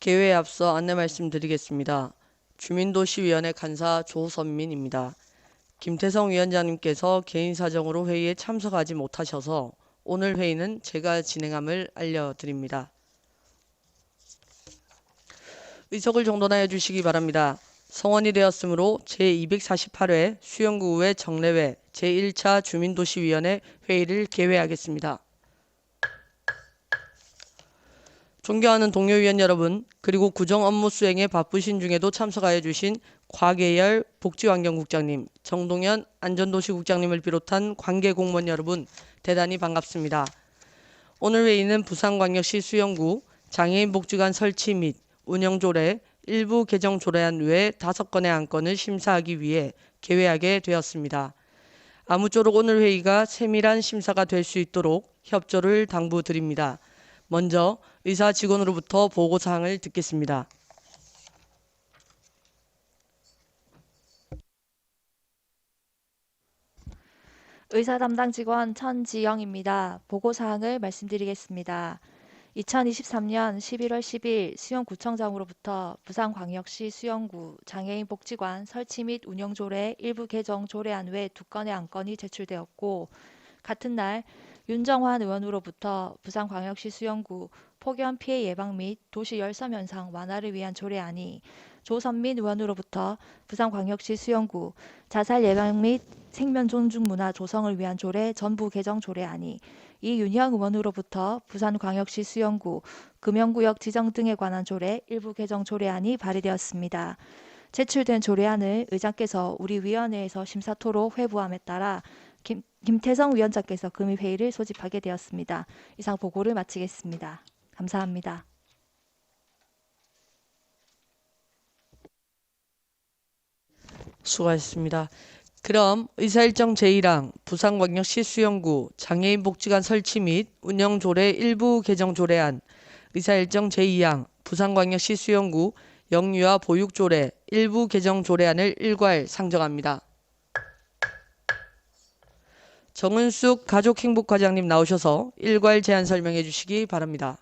개회에 앞서 안내 말씀드리겠습니다. 주민도시위원회 간사 조선민입니다. 김태성 위원장님께서 개인 사정으로 회의에 참석하지 못하셔서 오늘 회의는 제가 진행함을 알려드립니다. 의석을 정돈하여 주시기 바랍니다. 성원이 되었으므로 제248회 수영구의회 정례회 제1차 주민도시위원회 회의를 개회하겠습니다. 존경하는 동료 위원 여러분, 그리고 구정 업무 수행에 바쁘신 중에도 참석하여 주신 곽예열 복지환경국장님, 정동현 안전도시국장님을 비롯한 관계 공무원 여러분, 대단히 반갑습니다. 오늘 회의는 부산광역시 수영구 장애인 복지관 설치 및 운영 조례 일부 개정 조례안 외 5건의 안건을 심사하기 위해 개회하게 되었습니다. 아무쪼록 오늘 회의가 세밀한 심사가 될 수 있도록 협조를 당부드립니다. 먼저 의사 직원으로부터 보고사항을 듣겠습니다. 의사 담당 직원 천지영입니다. 보고사항을 말씀드리겠습니다. 2023년 11월 10일 수영구청장으로부터 부산광역시 수영구 장애인 복지관 설치 및 운영 조례 일부 개정 조례안 외 2건의 안건이 제출되었고, 같은 날 윤정환 의원으로부터 부산광역시 수영구 폭염 피해 예방 및 도시 열섬 현상 완화를 위한 조례안이, 조선민 의원으로부터 부산광역시 수영구 자살 예방 및 생명 존중 문화 조성을 위한 조례 전부 개정 조례안이, 이윤형 의원으로부터 부산광역시 수영구 금연구역 지정 등에 관한 조례 일부 개정 조례안이 발의되었습니다. 제출된 조례안을 의장께서 우리 위원회에서 심사토록 회부함에 따라 김태성 위원장께서 금일 회의를 소집하게 되었습니다. 이상 보고를 마치겠습니다. 감사합니다. 수고하셨습니다. 그럼 의사일정 제1항 부산광역시 수영구 장애인 복지관 설치 및 운영 조례 일부 개정 조례안, 의사일정 제2항 부산광역시 수영구 영유아 보육 조례 일부 개정 조례안을 일괄 상정합니다. 정은숙 가족행복과장님 나오셔서 일괄 제안 설명해 주시기 바랍니다.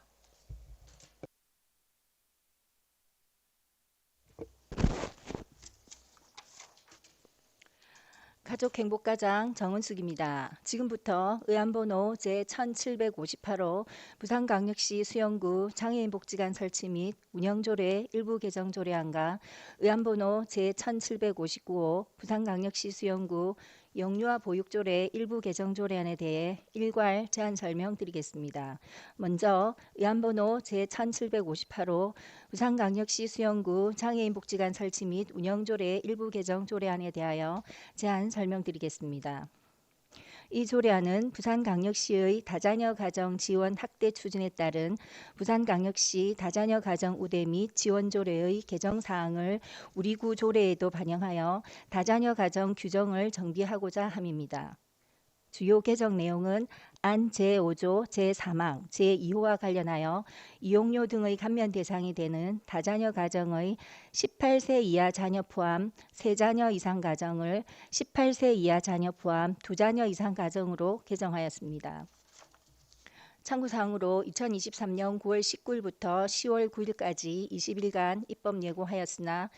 가족행복과장 정은숙입니다. 지금부터 의안번호 제1758호 부산광역시 수영구 장애인복지관 설치 및 운영조례 일부 개정 조례안과 의안번호 제1759호 부산광역시 수영구 영유아 보육조례 일부 개정 조례안에 대해 일괄 제안 설명드리겠습니다. 먼저 의안번호 제1758호 부산광역시 수영구 장애인복지관 설치 및 운영조례 일부 개정 조례안에 대하여 제안 설명드리겠습니다. 이 조례안은 부산광역시의 다자녀 가정 지원 확대 추진에 따른 부산광역시 다자녀 가정 우대 및 지원 조례의 개정 사항을 우리 구 조례에도 반영하여 다자녀 가정 규정을 정비하고자 함입니다. 주요 개정 내용은 안 제5조 제3항 제2호와 관련하여 이용료 등의 감면 대상이 되는 다자녀 가정의 18세 이하 자녀 포함 3자녀 이상 가정을 18세 이하 자녀 포함 2자녀 이상 가정으로 개정하였습니다. 참고사항으로 2023년 9월 19일부터 10월 9일까지 20일간 입법 예고하였으나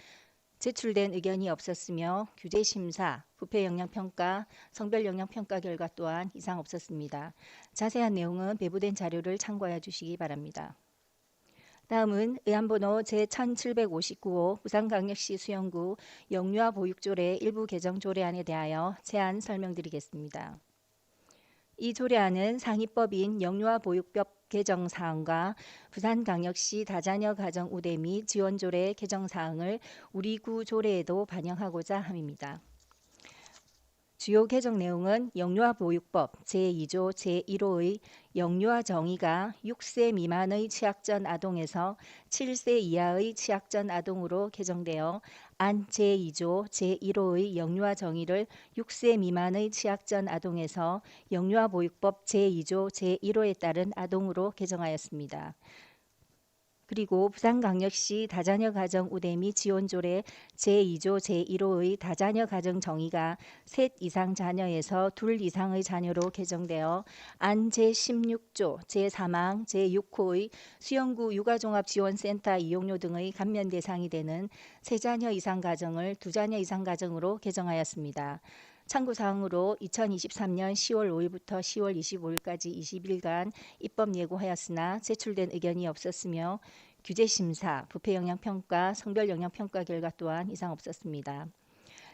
제출된 의견이 없었으며 규제심사, 부패영향평가, 성별영향평가 결과 또한 이상 없었습니다. 자세한 내용은 배부된 자료를 참고하여 주시기 바랍니다. 다음은 의안번호 제1759호 부산광역시 수영구 영유아 보육조례 일부 개정 조례안에 대하여 제안 설명드리겠습니다. 이 조례안은 상위법인 영유아 보육법 개정 사항과 부산광역시 다자녀 가정 우대 및 지원 조례 개정 사항을 우리 구 조례에도 반영하고자 함입니다. 주요 개정 내용은 영유아 보육법 제2조 제1호의 영유아 정의가 6세 미만의 취약전 아동에서 7세 이하의 취약전 아동으로 개정되어 안 제2조 제1호의 영유아 정의를 6세 미만의 취약전 아동에서 영유아 보육법 제2조 제1호에 따른 아동으로 개정하였습니다. 그리고 부산광역시 다자녀 가정 우대 및 지원 조례 제2조 제1호의 다자녀 가정 정의가 셋 이상 자녀에서 둘 이상의 자녀로 개정되어 안 제16조 제3항 제6호의 수영구 육아종합지원센터 이용료 등의 감면 대상이 되는 세 자녀 이상 가정을 두 자녀 이상 가정으로 개정하였습니다. 참고사항으로 2023년 10월 5일부터 10월 25일까지 20일간 입법 예고하였으나 제출된 의견이 없었으며 규제심사, 부패영향평가, 성별영향평가 결과 또한 이상 없었습니다.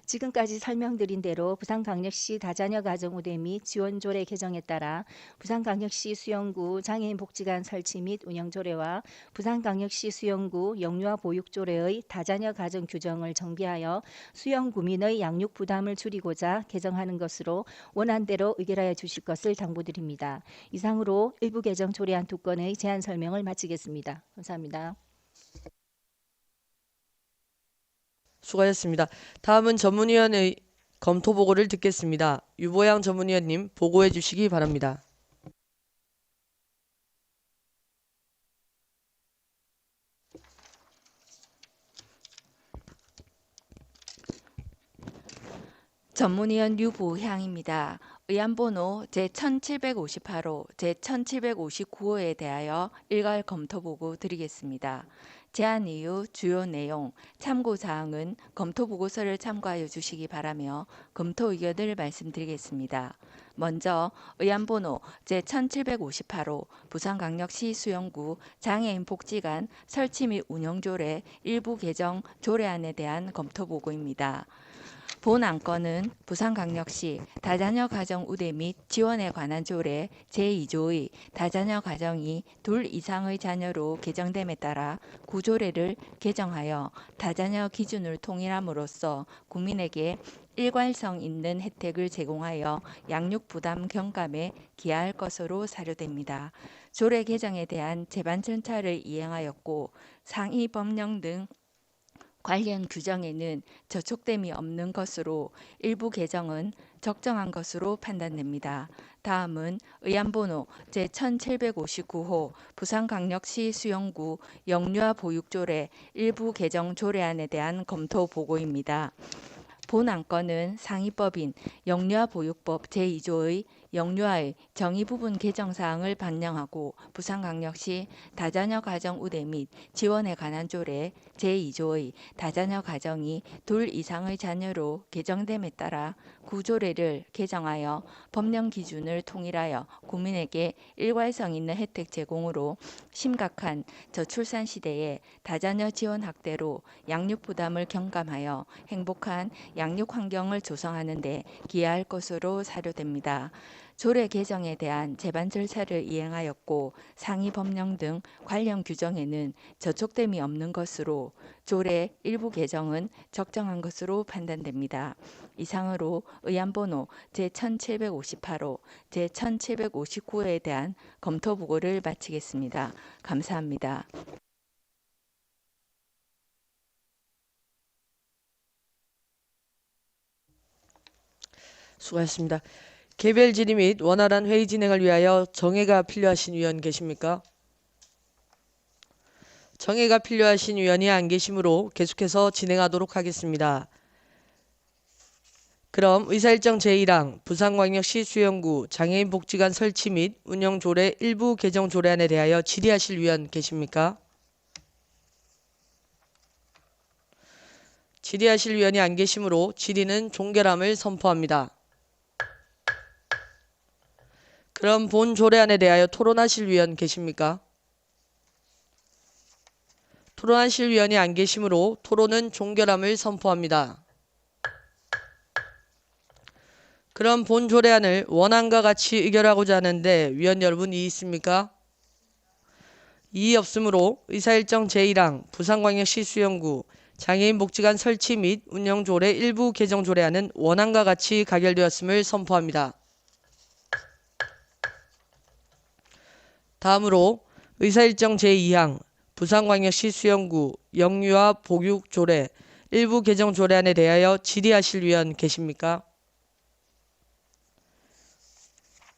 지금까지 설명드린 대로 부산광역시 다자녀 가정 우대 및 지원 조례 개정에 따라 부산광역시 수영구 장애인 복지관 설치 및 운영 조례와 부산광역시 수영구 영유아 보육 조례의 다자녀 가정 규정을 정비하여 수영구민의 양육 부담을 줄이고자 개정하는 것으로 원안대로 의결하여 주실 것을 당부드립니다. 이상으로 일부 개정 조례안 2건의 제안 설명을 마치겠습니다. 감사합니다. 수고하셨습니다. 다음은 전문위원의 검토 보고를 듣겠습니다. 유보양 전문위원님 보고해 주시기 바랍니다. 전문위원 유보향입니다. 의안번호 제1758호, 제1759호에 대하여 일괄 검토 보고 드리겠습니다. 제안 이유, 주요 내용, 참고사항은 검토 보고서를 참고하여 주시기 바라며 검토 의견을 말씀드리겠습니다. 먼저 의안번호 제1758호 부산광역시 수영구 장애인 복지관 설치 및 운영 조례 일부 개정 조례안에 대한 검토 보고입니다. 본 안건은 부산광역시 다자녀 가정 우대 및 지원에 관한 조례 제2조의 다자녀 가정이 둘 이상의 자녀로 개정됨에 따라 구조례를 개정하여 다자녀 기준을 통일함으로써 국민에게 일괄성 있는 혜택을 제공하여 양육 부담 경감에 기하할 것으로 사료됩니다. 조례 개정에 대한 제반 절차를 이행하였고 상위 법령 등 관련 규정에는 저촉됨이 없는 것으로 일부 개정은 적정한 것으로 판단됩니다. 다음은 의안번호 제1759호 부산광역시 수영구 영유아 보육조례 일부 개정 조례안에 대한 검토 보고입니다. 본 안건은 상위법인 영유아 보육법 제2조의 영유아의 정의 부분 개정 사항을 반영하고 부산광역시 다자녀 가정 우대 및 지원에 관한 조례 제2조의 다자녀 가정이 둘 이상의 자녀로 개정됨에 따라 구조례를 개정하여 법령 기준을 통일하여 국민에게 일괄성 있는 혜택 제공으로 심각한 저출산 시대에 다자녀 지원 확대로 양육 부담을 경감하여 행복한 양육 환경을 조성하는 데 기여할 것으로 사료됩니다. 조례 개정에 대한 제반 절차를 이행하였고 상위 법령 등 관련 규정에는 저촉됨이 없는 것으로 조례 일부 개정은 적정한 것으로 판단됩니다. 이상으로 의안번호 제1758호, 제1759호에 대한 검토 보고를 마치겠습니다. 감사합니다. 수고하셨습니다. 개별 질의 및 원활한 회의 진행을 위하여 정해가 필요하신 위원 계십니까? 정해가 필요하신 위원이 안 계시므로 계속해서 진행하도록 하겠습니다. 그럼 의사일정 제1항 부산광역시 수영구 장애인 복지관 설치 및 운영 조례 일부 개정 조례안에 대하여 질의하실 위원 계십니까? 질의하실 위원이 안 계시므로 질의는 종결함을 선포합니다. 그럼 본 조례안에 대하여 토론하실 위원 계십니까? 토론하실 위원이 안 계시므로 토론은 종결함을 선포합니다. 그럼 본 조례안을 원안과 같이 의결하고자 하는데 위원 여러분 이의 있습니까? 이의 없으므로 의사일정 제1항 부산광역시 수영구 장애인 복지관 설치 및 운영 조례 일부 개정 조례안은 원안과 같이 가결되었음을 선포합니다. 다음으로 의사일정 제2항 부산광역시 수영구 영유아 보육 조례 일부 개정 조례안에 대하여 질의하실 위원 계십니까?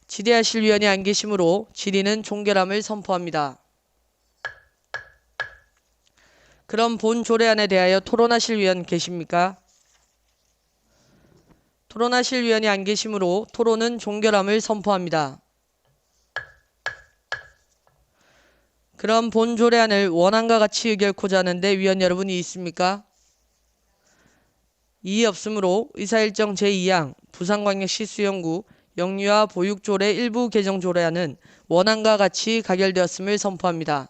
질의하실 위원이 안 계시므로 질의는 종결함을 선포합니다. 그럼 본 조례안에 대하여 토론하실 위원 계십니까? 토론하실 위원이 안 계시므로 토론은 종결함을 선포합니다. 그럼 본 조례안을 원안과 같이 의결코자 하는데 위원 여러분이 있습니까? 이의 없으므로 의사일정 제2항 부산광역시 수영구 영유아 보육조례 일부 개정 조례안은 원안과 같이 가결되었음을 선포합니다.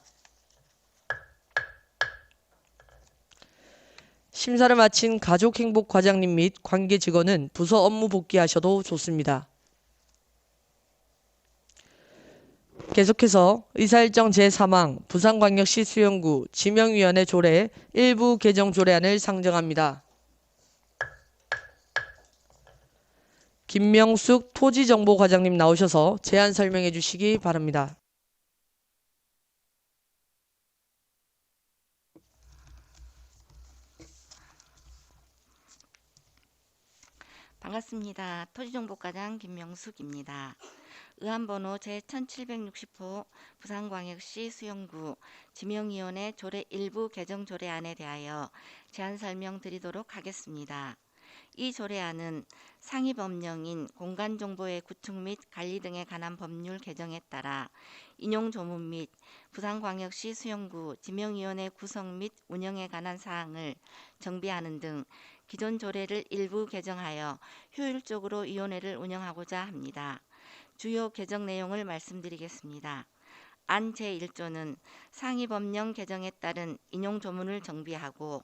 심사를 마친 가족행복과장님 및 관계 직원은 부서 업무 복귀하셔도 좋습니다. 계속해서 의사일정 제3항 부산광역시 수영구 지명위원회 조례 일부 개정 조례안을 상정합니다. 김명숙 토지정보과장님 나오셔서 제안 설명해 주시기 바랍니다. 반갑습니다. 토지정보과장 김명숙입니다. 의안번호 제1760호 부산광역시 수영구 지명위원회 조례 일부 개정 조례안에 대하여 제안 설명드리도록 하겠습니다. 이 조례안은 상위 법령인 공간정보의 구축 및 관리 등에 관한 법률 개정에 따라 인용 조문 및 부산광역시 수영구 지명위원회 구성 및 운영에 관한 사항을 정비하는 등 기존 조례를 일부 개정하여 효율적으로 위원회를 운영하고자 합니다. 주요 개정 내용을 말씀드리겠습니다. 안 제1조는 상위 법령 개정에 따른 인용 조문을 정비하고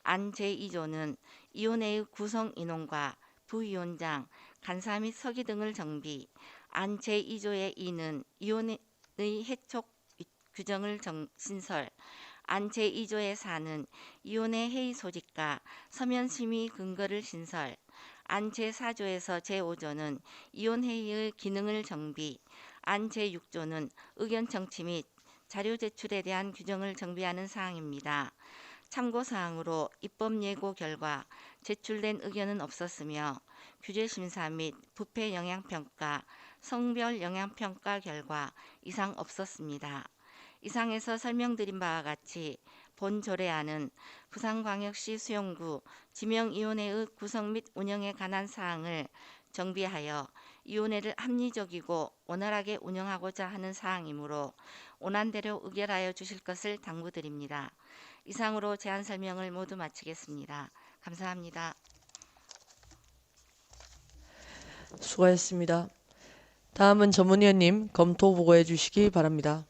안 제2조는 위원회의 구성 인원과 부위원장, 간사 및 서기 등을 정비, 안 제2조의 2는 위원회의 해촉 규정을 신설, 안 제2조의 4는 위원회 회의 소집과 서면 심의 근거를 신설, 안 제4조에서 제5조는 위원회의의 기능을 정비, 안 제6조는 의견 청취 및 자료 제출에 대한 규정을 정비하는 사항입니다. 참고사항으로 입법 예고 결과 제출된 의견은 없었으며 규제심사 및 부패 영향평가, 성별 영향평가 결과 이상 없었습니다. 이상에서 설명드린 바와 같이 본 조례안은 부산광역시 수영구 지명위원회의 구성 및 운영에 관한 사항을 정비하여 위원회를 합리적이고 원활하게 운영하고자 하는 사항이므로 원안대로 의결하여 주실 것을 당부드립니다. 이상으로 제안 설명을 모두 마치겠습니다. 감사합니다. 수고하셨습니다. 다음은 전문위원님 검토 보고해 주시기 바랍니다.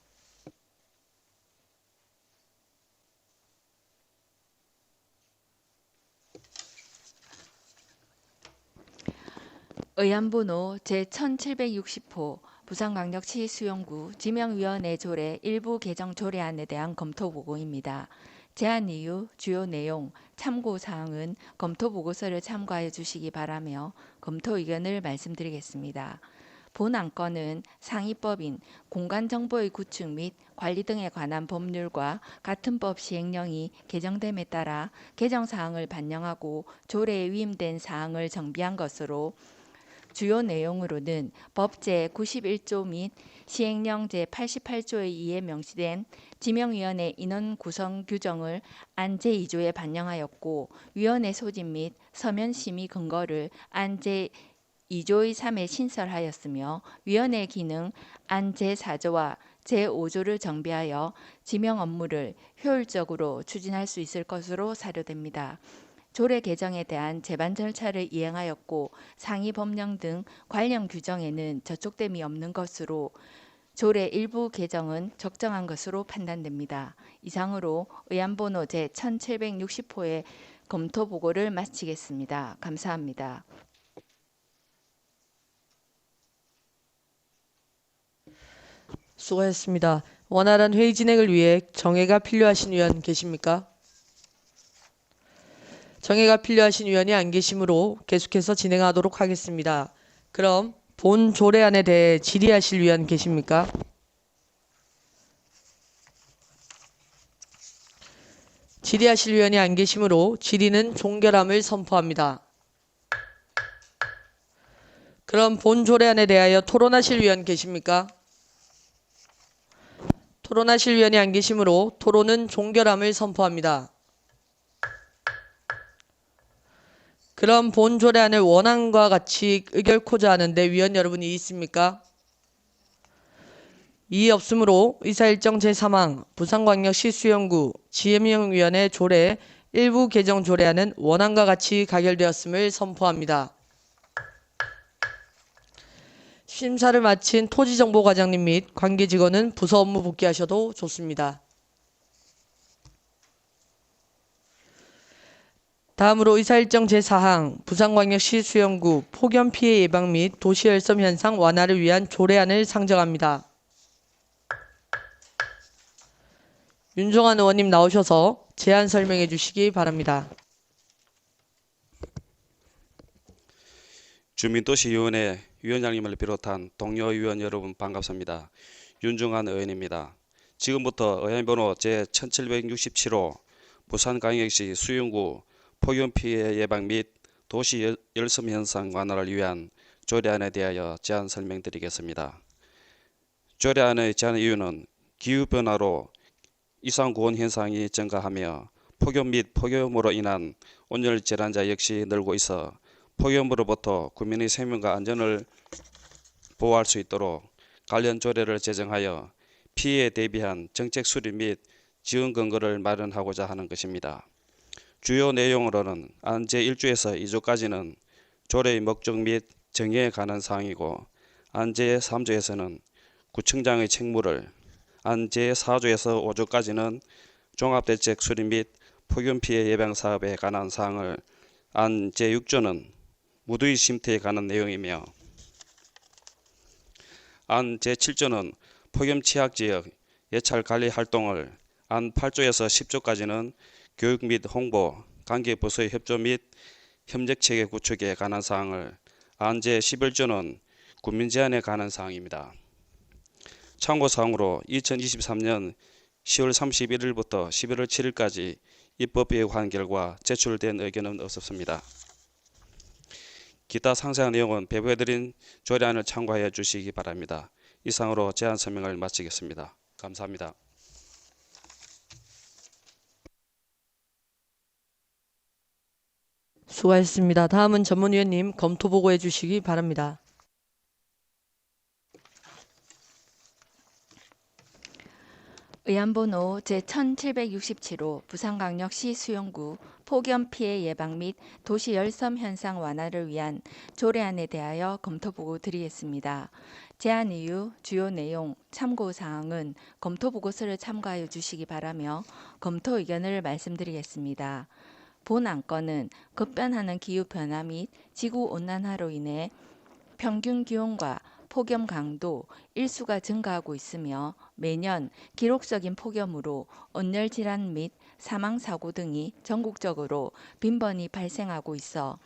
의안번호 제1760호 부산광역시 수영구 지명위원회 조례 일부 개정 조례안에 대한 검토 보고입니다. 제안 이유, 주요 내용, 참고 사항은 검토 보고서를 참고하여 주시기 바라며 검토 의견을 말씀드리겠습니다. 본 안건은 상위법인 공간정보의 구축 및 관리 등에 관한 법률과 같은 법 시행령이 개정됨에 따라 개정 사항을 반영하고 조례에 위임된 사항을 정비한 것으로 주요 내용으로는 법 제91조 및 시행령 제88조에 의해 명시된 지명위원회 인원 구성 규정을 안 제2조에 반영하였고 위원회 소집 및 서면 심의 근거를 안 제2조의 3에 신설하였으며 위원회 기능 안 제4조와 제5조를 정비하여 지명 업무를 효율적으로 추진할 수 있을 것으로 사료됩니다. 조례 개정에 대한 제반 절차를 이행하였고 상위 법령 등 관련 규정에는 저촉됨이 없는 것으로 조례 일부 개정은 적정한 것으로 판단됩니다. 이상으로 의안번호 제1760호의 검토 보고를 마치겠습니다. 감사합니다. 수고하셨습니다. 원활한 회의 진행을 위해 정해가 필요하신 위원 계십니까? 정해가 필요하신 위원이 안 계시므로 계속해서 진행하도록 하겠습니다. 그럼 본 조례안에 대해 질의하실 위원 계십니까? 질의하실 위원이 안 계시므로 질의는 종결함을 선포합니다. 그럼 본 조례안에 대하여 토론하실 위원 계십니까? 토론하실 위원이 안 계시므로 토론은 종결함을 선포합니다. 그럼 본 조례안을 원안과 같이 의결코자 하는데 위원 여러분이 있습니까? 이의 없으므로 의사일정 제3항 부산광역시 수영구 지명위원회 조례 일부 개정 조례안은 원안과 같이 가결되었음을 선포합니다. 심사를 마친 토지정보과장님 및 관계직원은 부서 업무 복귀하셔도 좋습니다. 다음으로 의사일정 제4항 부산광역시 수영구 폭염 피해 예방 및 도시열섬 현상 완화를 위한 조례안을 상정합니다. 윤종환 의원님 나오셔서 제안 설명해 주시기 바랍니다. 주민도시위원회 위원장님을 비롯한 동료 위원 여러분 반갑습니다. 윤종환 의원입니다. 지금부터 의안번호 제1767호 부산광역시 수영구 폭염 피해 예방 및 도시 열섬 현상 완화를 위한 조례안에 대하여 제안 설명드리겠습니다. 조례안의 제안 이유는 기후변화로 이상고온 현상이 증가하며 폭염 및 폭염으로 인한 온열 질환자 역시 늘고 있어 폭염으로부터 국민의 생명과 안전을 보호할 수 있도록 관련 조례를 제정하여 피해에 대비한 정책 수립 및 지원 근거를 마련하고자 하는 것입니다. 주요 내용으로는 안 제1조에서 2조까지는 조례의 목적 및 정의에 관한 사항이고 안 제3조에서는 구청장의 책무를, 안 제4조에서 5조까지는 종합대책 수립 및 폭염 피해 예방 사업에 관한 사항을, 안 제6조는 무더위 쉼터에 관한 내용이며 안 제7조는 폭염 취약지역 예찰 관리 활동을, 안 8조에서 10조까지는 교육 및 홍보, 관계부서의 협조 및 협력체계 구축에 관한 사항을, 안 제11조는 국민 제안에 관한 사항입니다. 참고사항으로 2023년 10월 31일부터 11월 7일까지 입법예고한 결과 제출된 의견은 없었습니다. 기타 상세한 내용은 배부해드린 조례안을 참고하여 주시기 바랍니다. 이상으로 제안 설명을 마치겠습니다. 감사합니다. 수고하셨습니다. 다음은 전문위원님 검토 보고해 주시기 바랍니다. 의안번호 제1767호 부산광역시 수영구 폭염 피해 예방 및 도시 열섬 현상 완화를 위한 조례안에 대하여 검토 보고 드리겠습니다. 제안 이유, 주요 내용, 참고 사항은 검토 보고서를 참고하여 주시기 바라며 검토 의견을 말씀드리겠습니다. 본 안건은 급변하는 기후 변화 및 지구 온난화로 인해 평균 기온과 폭염 강도, 일수가 증가하고 있으며 매년 기록적인 폭염으로 온열 질환 및 사망 사고 등이 전국적으로 빈번히 발생하고 있어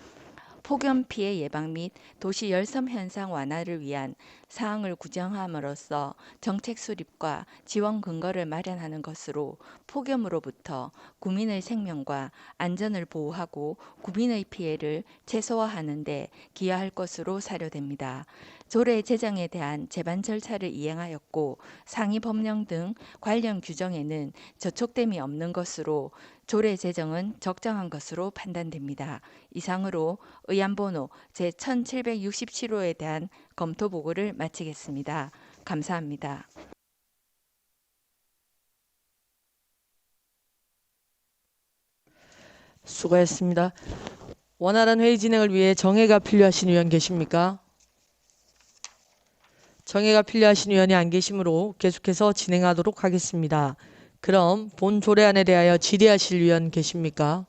폭염 피해 예방 및 도시 열섬 현상 완화를 위한 사항을 구정함으로써 정책 수립과 지원 근거를 마련하는 것으로 폭염으로부터 국민의 생명과 안전을 보호하고 국민의 피해를 최소화하는 데 기여할 것으로 사료됩니다. 조례 제정에 대한 제반 절차를 이행하였고 상위 법령 등 관련 규정에는 저촉됨이 없는 것으로 조례 제정은 적정한 것으로 판단됩니다. 이상으로 의안번호 제1767호에 대한 검토 보고를 마치겠습니다. 감사합니다. 수고하셨습니다. 원활한 회의 진행을 위해 정해가 필요하신 위원 계십니까? 정해가 필요하신 위원이 안 계시므로 계속해서 진행하도록 하겠습니다. 그럼 본 조례안에 대하여 질의하실 위원 계십니까?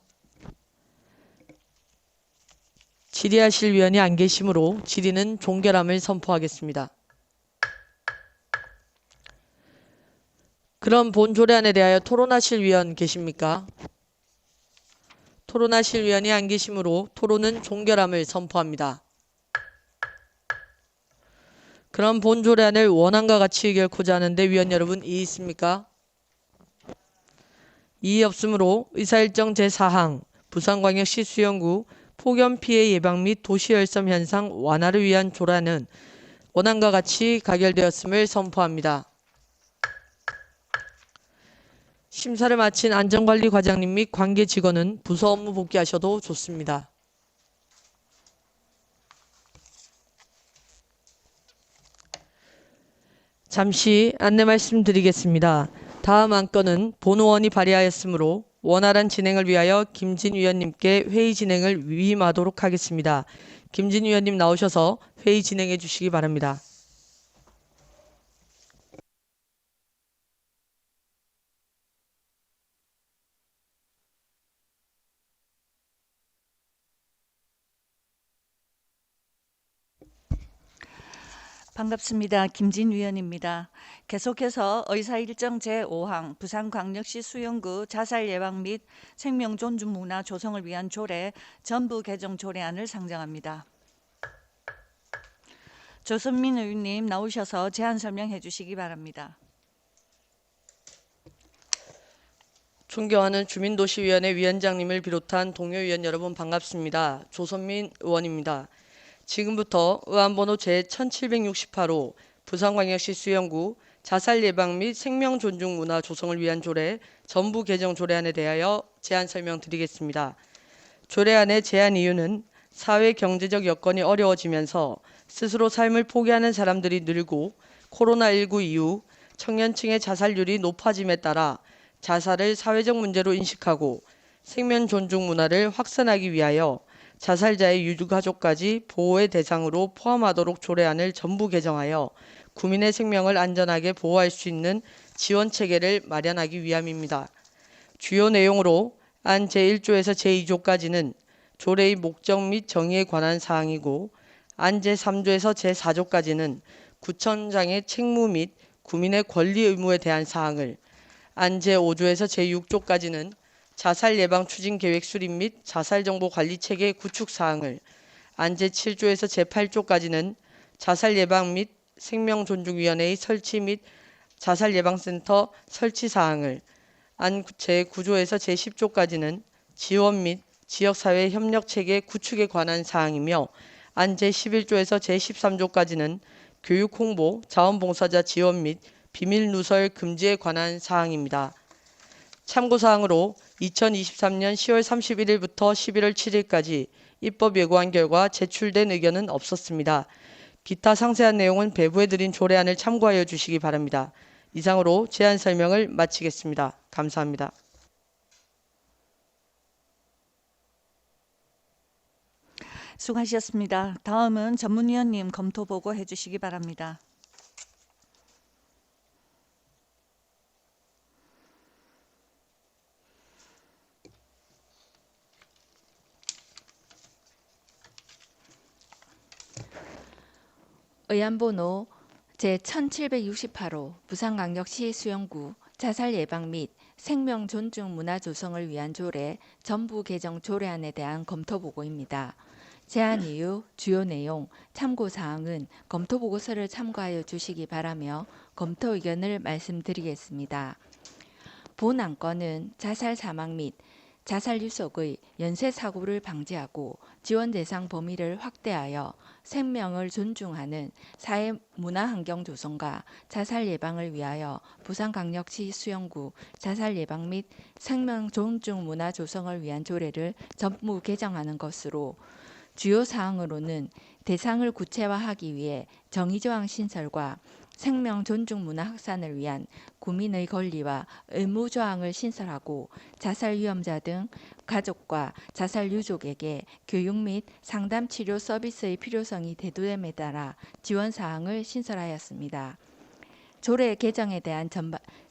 질의하실 위원이 안 계시므로 질의는 종결함을 선포하겠습니다. 그럼 본 조례안에 대하여 토론하실 위원 계십니까? 토론하실 위원이 안 계시므로 토론은 종결함을 선포합니다. 그럼 본 조례안을 원안과 같이 의결코자 하는데 위원 여러분 이의 있습니까? 이의 없으므로 의사일정 제4항 부산광역시 수영구 폭염 피해 예방 및 도시열섬 현상 완화를 위한 조례안은 원안과 같이 가결되었음을 선포합니다. 심사를 마친 안전관리 과장님 및 관계 직원은 부서 업무 복귀하셔도 좋습니다. 잠시 안내 말씀드리겠습니다. 다음 안건은 본의원이 발의하였으므로 원활한 진행을 위하여 김진 위원님께 회의 진행을 위임하도록 하겠습니다. 김진 위원님 나오셔서 회의 진행해 주시기 바랍니다. 반갑습니다. 김진 위원입니다. 계속해서 의사일정 제5항 부산광역시 수영구 자살 예방 및 생명 존중 문화 조성을 위한 조례 전부 개정 조례안을 상정합니다. 조선민 의원님 나오셔서 제안 설명해 주시기 바랍니다. 존경하는 주민도시위원회 위원장님을 비롯한 동료 위원 여러분 반갑습니다. 조선민 의원입니다. 지금부터 의안번호 제1768호 부산광역시 수영구 자살 예방 및 생명 존중 문화 조성을 위한 조례 전부 개정 조례안에 대하여 제안 설명드리겠습니다. 조례안의 제안 이유는 사회 경제적 여건이 어려워지면서 스스로 삶을 포기하는 사람들이 늘고 코로나19 이후 청년층의 자살률이 높아짐에 따라 자살을 사회적 문제로 인식하고 생명 존중 문화를 확산하기 위하여 자살자의 유가족까지 보호의 대상으로 포함하도록 조례안을 전부 개정하여 국민의 생명을 안전하게 보호할 수 있는 지원 체계를 마련하기 위함입니다. 주요 내용으로 안 제1조에서 제2조까지는 조례의 목적 및 정의에 관한 사항이고 안 제3조에서 제4조까지는 구청장의 책무 및 국민의 권리 의무에 대한 사항을, 안 제5조에서 제6조까지는 자살 예방 추진 계획 수립 및 자살 정보 관리 체계 구축 사항을, 안 제7조에서 제8조까지는 자살 예방 및 생명 존중 위원회의 설치 및 자살 예방센터 설치 사항을, 안 제9조에서 제10조까지는 지원 및 지역사회 협력 체계 구축에 관한 사항이며 안 제11조에서 제13조까지는 교육 홍보, 자원봉사자 지원 및 비밀 누설 금지에 관한 사항입니다. 참고사항으로 2023년 10월 31일부터 11월 7일까지 입법 예고한 결과 제출된 의견은 없었습니다. 기타 상세한 내용은 배부해 드린 조례안을 참고하여 주시기 바랍니다. 이상으로 제안 설명을 마치겠습니다. 감사합니다. 수고하셨습니다. 다음은 전문위원님 검토 보고해 주시기 바랍니다. 의안번호 제1768호 부산광역시 수영구 자살 예방 및 생명 존중 문화 조성을 위한 조례 전부 개정 조례안에 대한 검토 보고입니다. 제안 이유, 주요 내용, 참고 사항은 검토 보고서를 참고하여 주시기 바라며 검토 의견을 말씀드리겠습니다. 본 안건은 자살 사망 및 자살 유속의 연쇄 사고를 방지하고 지원 대상 범위를 확대하여 생명을 존중하는 사회 문화 환경 조성과 자살 예방을 위하여 부산광역시 수영구 자살 예방 및 생명 존중 문화 조성을 위한 조례를 전부 개정하는 것으로 주요 사항으로는 대상을 구체화하기 위해 정의조항 신설과 생명 존중 문화 확산을 위한 국민의 권리와 의무 조항을 신설하고 자살 위험자 등 가족과 자살 유족에게 교육 및 상담 치료 서비스의 필요성이 대두됨에 따라 지원 사항을 신설하였습니다. 조례 개정에 대한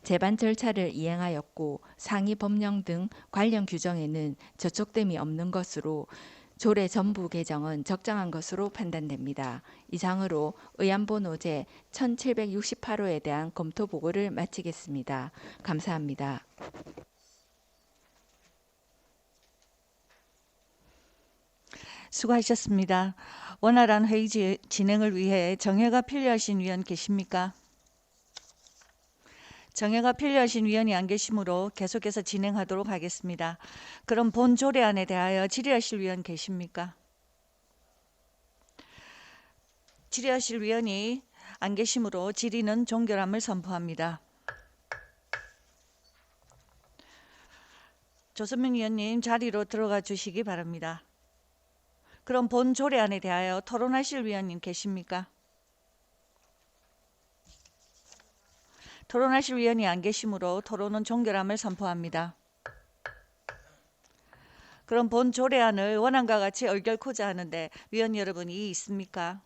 제반 절차를 이행하였고 상위 법령 등 관련 규정에는 저촉됨이 없는 것으로 조례 전부 개정은 적정한 것으로 판단됩니다. 이상으로 의안번호 제1768호에 대한 검토 보고를 마치겠습니다. 감사합니다. 수고하셨습니다. 원활한 회의 진행을 위해 정회가 필요하신 위원 계십니까? 정회가 필요하신 위원이 안 계시므로 계속해서 진행하도록 하겠습니다. 그럼 본 조례안에 대하여 질의하실 위원 계십니까? 질의하실 위원이 안 계시므로 질의는 종결함을 선포합니다. 조선민 의원님 자리로 들어가 주시기 바랍니다. 그럼 본 조례안에 대하여 토론하실 위원님 계십니까? 토론하실 위원이 안 계시므로 토론은 종결함을 선포합니다. 그럼 본 조례안을 원안과 같이 의결코자 하는데 위원 여러분 이의 있습니까?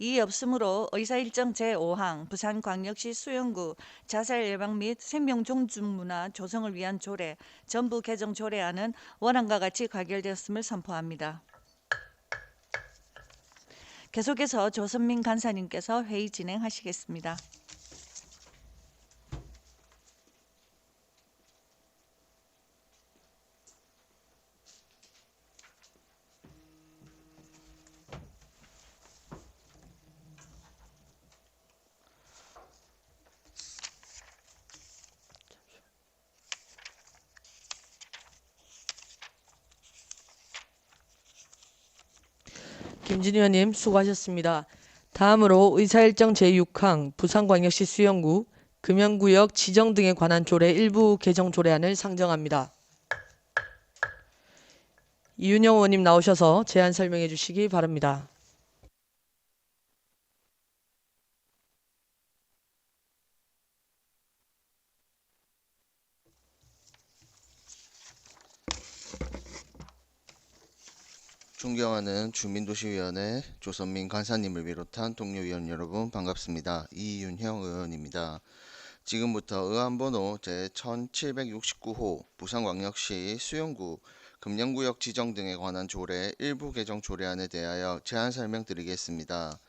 이의 없으므로 의사일정 제5항 부산광역시 수영구 자살 예방 및 생명 존중 문화 조성을 위한 조례 전부 개정 조례안은 원안과 같이 가결되었음을 선포합니다. 계속해서 조선민 간사님께서 회의 진행하시겠습니다. 김진희 의원님 수고하셨습니다. 다음으로 의사일정 제6항 부산광역시 수영구 금연구역 지정 등에 관한 조례 일부 개정 조례안을 상정합니다. 이윤영 의원님 나오셔서 제안 설명해 주시기 바랍니다. 존경하는 주민도시위원회 조선민 간사님을 비롯한 동료 위원 여러분 반갑습니다. 이윤형 의원입니다. 지금부터 의안번호 제1769호 부산광역시 수영구 금연구역 지정 등에 관한 조례 일부 개정 조례안에 대하여 제안 설명드리겠습니다.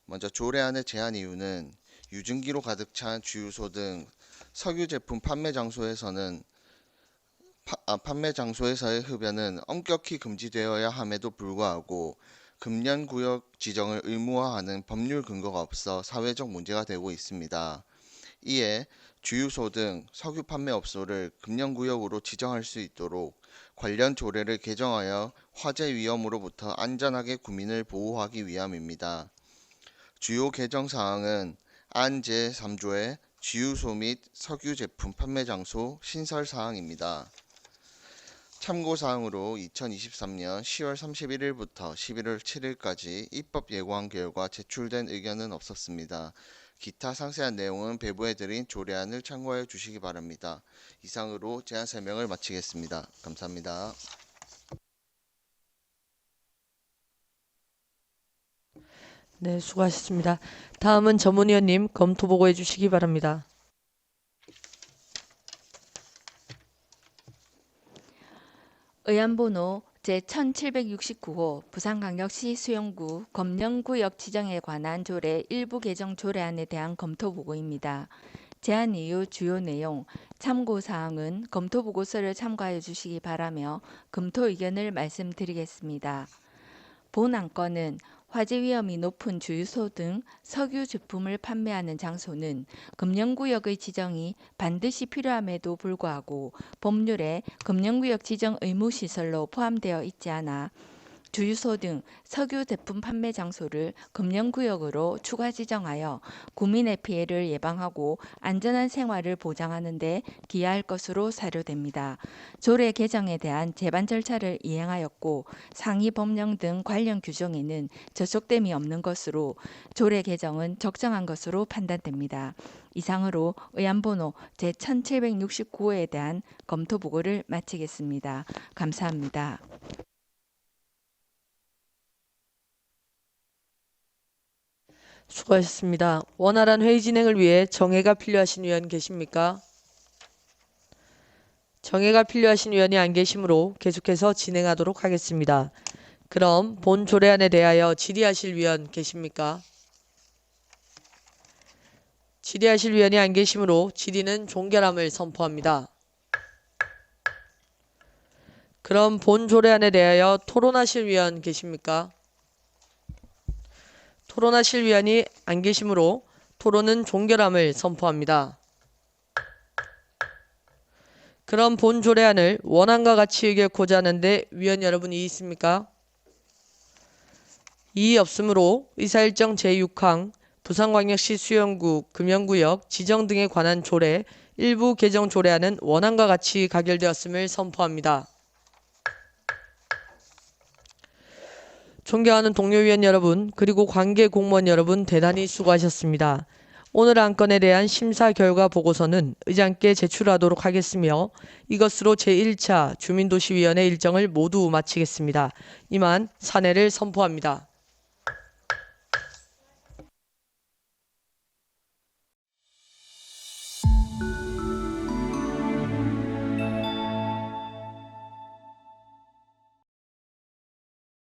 먼저 조례안의 제안 이유는 유증기로 가득 찬 주유소 등 석유 제품 판매 장소에서는 판매 장소에서의 흡연은 엄격히 금지되어야 함에도 불구하고 금연구역 지정을 의무화하는 법률 근거가 없어 사회적 문제가 되고 있습니다. 이에 주유소 등 석유 판매업소를 금연구역으로 지정할 수 있도록 관련 조례를 개정하여 화재 위험으로부터 안전하게 구민을 보호하기 위함입니다. 주요 개정 사항은 안 제3조의 주유소 및 석유 제품 판매 장소 신설 사항입니다. 참고사항으로 2023년 10월 31일부터 11월 7일까지 입법 예고한 결과 제출된 의견은 없었습니다. 기타 상세한 내용은 배부해드린 조례안을 참고해 주시기 바랍니다. 이상으로 제안 설명을 마치겠습니다. 감사합니다. 네, 수고하셨습니다. 다음은 전문위원님 검토 보고해 주시기 바랍니다. 의안번호 제1769호 부산광역시 수영구 검령구역 지정에 관한 조례 일부 개정 조례안에 대한 검토 보고입니다. 제안 이유 주요 내용, 참고 사항은 검토 보고서를 참고하여 주시기 바라며 검토 의견을 말씀드리겠습니다. 본 안건은 화재 위험이 높은 주유소 등 석유 제품을 판매하는 장소는 금연구역의 지정이 반드시 필요함에도 불구하고 법률에 금연구역 지정 의무시설로 포함되어 있지 않아 주유소 등 석유 제품 판매 장소를 금연구역으로 추가 지정하여 국민의 피해를 예방하고 안전한 생활을 보장하는 데 기여할 것으로 사료됩니다. 조례 개정에 대한 제반 절차를 이행하였고 상위 법령 등 관련 규정에는 저촉됨이 없는 것으로 조례 개정은 적정한 것으로 판단됩니다. 이상으로 의안번호 제1769호에 대한 검토 보고를 마치겠습니다. 감사합니다. 수고하셨습니다. 원활한 회의 진행을 위해 정해가 필요하신 위원 계십니까? 정해가 필요하신 위원이 안 계시므로 계속해서 진행하도록 하겠습니다. 그럼 본 조례안에 대하여 질의하실 위원 계십니까? 질의하실 위원이 안 계시므로 질의는 종결함을 선포합니다. 그럼 본 조례안에 대하여 토론하실 위원 계십니까? 토론하실 위원이 안 계시므로 토론은 종결함을 선포합니다. 그럼 본 조례안을 원안과 같이 의결코자 하는데 위원 여러분이 있습니까? 이의 없으므로 의사일정 제6항 부산광역시 수영구 금연구역 지정 등에 관한 조례 일부 개정 조례안은 원안과 같이 가결되었음을 선포합니다. 존경하는 동료위원 여러분, 그리고 관계 공무원 여러분 대단히 수고하셨습니다. 오늘 안건에 대한 심사 결과 보고서는 의장께 제출하도록 하겠으며 이것으로 제1차 주민도시위원회 일정을 모두 마치겠습니다. 이만 사내를 선포합니다.